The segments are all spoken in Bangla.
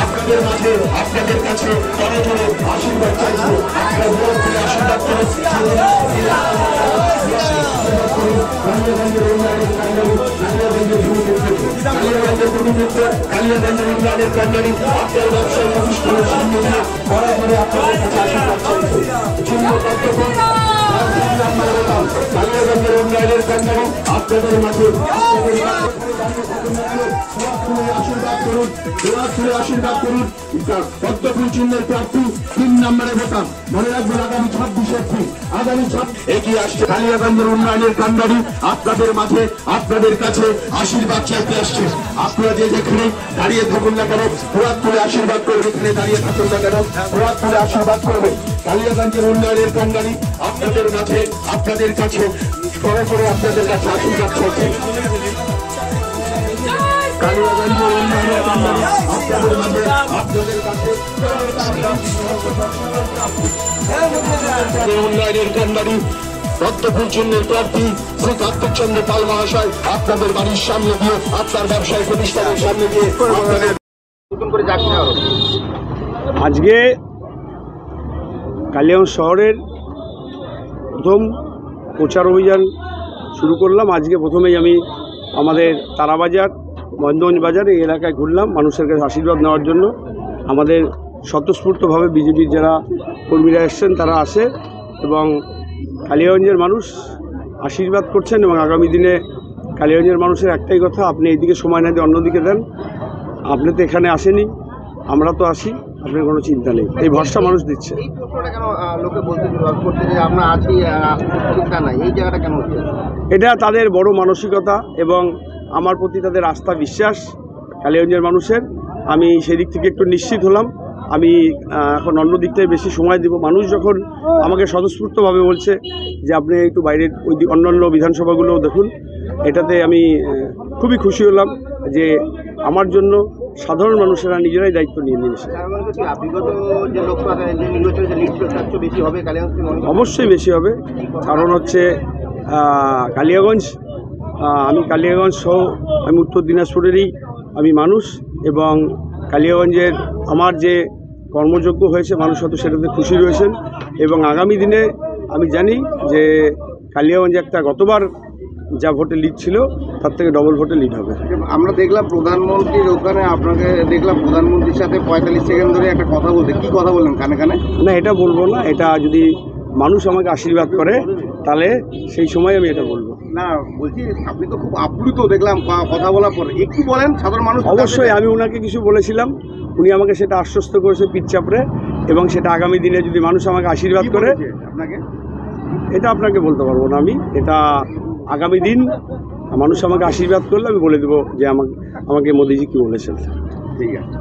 আপনাদের মাঝে আপনাদের কাছে করজোড়ে আশীর্বাদ চাইছি। আশীর্বাদ করে কালিয়াগঞ্জের উন্নয়নের কান্ডারি আপনার ব্যবসায়ী প্রতিষ্ঠানের সামনে দিয়ে করজোড়ে আপনাদের কাছে আশীর্বাদ চাইছি। কালিয়াগঞ্জের উন্নয়নের কান্ডারি আপনাদের মাঝে আশীর্বাদ করুন। পদ্মফুল চিহ্নের প্রার্থী 3 নম্বরে ভোটার মনে রাখবেন আগামী 26 এপ্রিল এগিয়ে আসছে কালিয়াগঞ্জের উন্নয়নের কান্ডারি আপনাদের মাঝে আপনাদের কাছে আশীর্বাদ চাইতে আসছে। আপনারা যে যেখানে দাঁড়িয়ে থাকুন না কেন হাত তুলে আশীর্বাদ করবে, এখানে দাঁড়িয়ে থাকুন না কেন হাত তুলে আশীর্বাদ করবে। কালিয়াগঞ্জের উন্নয়নের কান্ডারি আপনাদের মাঝে আপনাদের কাছে করে করে আপনাদের কাছে আশীর্বাদ চাইছে। কালিয়াগঞ্জের উন্নয়নের কান্ডারি আপনাদের মাঝে আপনাদের কাছে উন্নয়নের কান্ডারি পদ্মফুল চিহ্নের প্রার্থী শ্রী কার্তিক চন্দ্র পাল মহাশয় আপনাদের বাড়ির সামনে দিয়ে আপনার ব্যবসায়ী প্রতিষ্ঠানের সামনে দিয়ে আজকে কালিয়াগঞ্জ শহরের প্রথম প্রচার অভিযান শুরু করলাম। আজকে প্রথমেই আমি আমাদের তারাবাজার মহেন্দ্রগঞ্জ বাজার এই এলাকায় ঘুরলাম মানুষের কাছে আশীর্বাদ নেওয়ার জন্য। আমাদের স্বতঃস্ফূর্তভাবে বিজেপির যারা কর্মীরা এসছেন তারা আসে এবং কালিয়াগঞ্জের মানুষ আশীর্বাদ করছেন এবং আগামী দিনে কালিয়াগঞ্জের মানুষের একটাই কথা, আপনি এইদিকে সময় না দিয়ে অন্যদিকে দেন। আপনি তো এখানে আসেনি, আমরা তো আসি, আপনার কোনো চিন্তা নেই, এই ভরসা মানুষ দিচ্ছে। এটা তাদের বড় মানসিকতা এবং আমার প্রতি তাদের আস্থা বিশ্বাস কালিয়াগঞ্জের মানুষের। আমি সেই দিক থেকে একটু নিশ্চিত হলাম। আমি এখন অন্য দিকটায় বেশি সময় দেব। মানুষ যখন আমাকে স্বতঃস্ফূর্তভাবে বলছে যে আপনি একটু বাইরের ওই অন্যান্য বিধানসভাগুলোও দেখুন, এটাতে আমি খুবই খুশি হলাম যে আমার জন্য সাধারণ মানুষেরা নিজেরাই দায়িত্ব নিয়ে নিয়েছে। অবশ্যই বেশি হবে, কারণ হচ্ছে কালিয়াগঞ্জ, আমি কালিয়াগঞ্জ সহ আমি উত্তর দিনাজপুরেরই আমি মানুষ এবং কালিয়াগঞ্জের আমার যে কর্মযোগ্য হয়েছে মানুষ হয়তো সেটাতে খুশি রয়েছেন এবং আগামী দিনে আমি জানি যে কালিয়াগঞ্জে একটা গতবার যা ভোটে লিড ছিল তার থেকে ডবল ভোটে লিড হবে। আমরা দেখলাম প্রধানমন্ত্রীর ওখানে আপনাকে দেখলাম প্রধানমন্ত্রীর সাথে 45 সেকেন্ড ধরে একটা কথা বলতে, কি কথা বললেন কানে কানে? না, এটা বলবো না। এটা যদি মানুষ আমাকে আশীর্বাদ করে তাহলে সেই সময় আমি এটা বলবো। না বলছি আপনি তো খুব আপ্লুত দেখলাম কথা বলার পর, একটু বলেন সাধারণ মানুষ। অবশ্যই আমি ওনাকে কিছু বলেছিলাম, উনি আমাকে সেটা আশ্বস্ত করেছে পিঠচাপড়ে এবং সেটা আগামী দিনে যদি মানুষ আমাকে আশীর্বাদ করে আপনাকে, এটা আপনাকে বলতে পারবো না আমি। এটা আগামী দিন মানুষ আমাকে আশীর্বাদ করলে আমি বলে দেবো যে আমাকে মোদিজি কি বলেছেন। ঠিক আছে।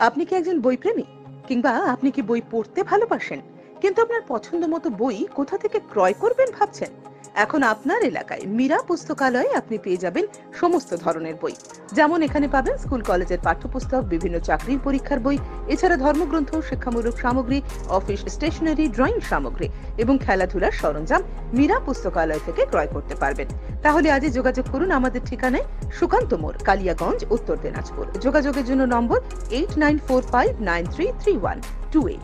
আপনি কি একজন বইপ্রেমী, কিংবা আপনি কি বই পড়তে ভালোবাসেন কিন্তু আপনার পছন্দ মতো বই কোথা থেকে ক্রয় করবেন ভাবছেন? এখন আপনার এলাকায় মীরা পুস্তকালয়ে আপনি পেয়ে যাবেন সমস্ত ধরনের বই। যেমন এখানে পাবেন স্কুল কলেজের পাঠ্যপুস্তক, বিভিন্ন চাকরির পরীক্ষার বই, এছাড়া ধর্মগ্রন্থ, শিক্ষামূলক সামগ্রী, অফিস স্টেশনারি, ড্রয়িং সামগ্রী এবং খেলাধুলার সরঞ্জাম মীরা পুস্তকালয় থেকে ক্রয় করতে পারবেন। তাহলে আজই যোগাযোগ করুন আমাদের ঠিকানায়, সুকান্ত মোড়, কালিয়াগঞ্জ, উত্তর দিনাজপুর। যোগাযোগের জন্য নম্বর 8945933128।